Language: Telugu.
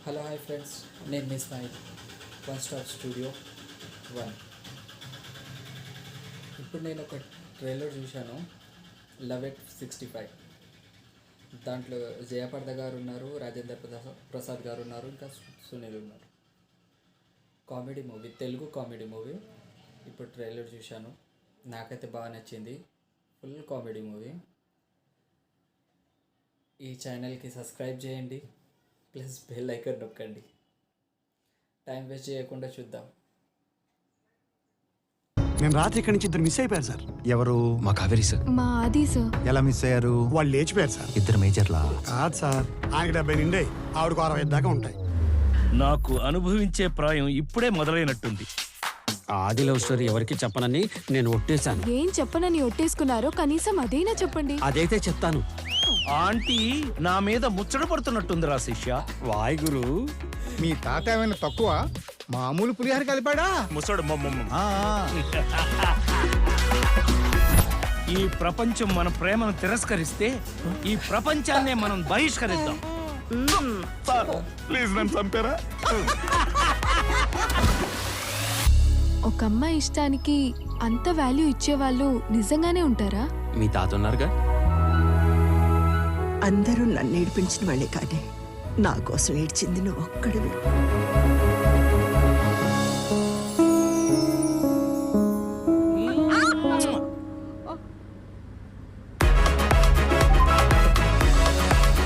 హలో హాయ్ ఫ్రెండ్స్, నేను మీ స్మైల్ వన్ స్టాప్ స్టూడియో 1. ఇప్పుడు నేను ఒక ట్రైలర్ చూశాను, లవ్ ఎట్ 65. దాంట్లో జయపర్ద గారు ఉన్నారు, రాజేంద్ర ప్రసాద్ గారు ఉన్నారు, ఇంకా సునీల్ ఉన్నారు. Comedy movie, Telugu comedy movie. ఇప్పుడు ట్రైలర్ చూశాను, నాకైతే బాగా నచ్చింది. Full comedy movie. ఈ ఛానల్కి సబ్స్క్రైబ్ చేయండి, ప్లస్ బెల్ ఐకాన్ నొక్కండి. టైం వేస్ట్ చేయకుండా చూద్దాం. నేను రాత్రి ఇక్కడి నుంచి ఇద్దరు మిస్ అయిపోయారు సార్. ఎవరు? మా కావేరి సార్. మా ఆది సార్. ఎలా మిస్ అయ్యారు? వాళ్ళు లేచిపోయారు సార్. ఇద్దరు మేజర్లా? కాదు సార్, ఆయనకి 70 నిండే, ఆవిడకు 60 దాకా ఉంటాయి. నాకు అనుభవించే ప్రాయం ఇప్పుడే మొదలైనట్టుంది. ఆది లవ్ స్టోరీ ఎవరికి చెప్పనని నేను ఒట్టేశాను. ఏం చెప్పనని ఒట్టేసుకున్నారో కనీసం అదైనా చెప్పండి. అదైతే చెప్తాను. ఆంటీ నా మీద ముచ్చట పడుతున్నట్టుందిరా శిష్య. వాయ్ గురు, మీ తాత ఏమైనా తక్కువ? మామూలు పులిహార కలిపాడా? ముసడు ఆ, ఈ ప్రపంచం మన ప్రేమను తిరస్కరిస్తే ఈ ప్రపంచాన్నే మనం బహిష్కరిద్దాం. ప్లీజ్ నన్ను చంపారా? ఒక అమ్మాయి ఇష్టానికి అంత వాల్యూ ఇచ్చేవాళ్ళు నిజంగానే ఉంటారా? మీ తాత ఉన్నారుగా. అందరూ నన్ను ఏడిపించిన వాళ్ళే కానీ నా కోసం ఏడ్చింది నువ్వు ఒక్కడివి.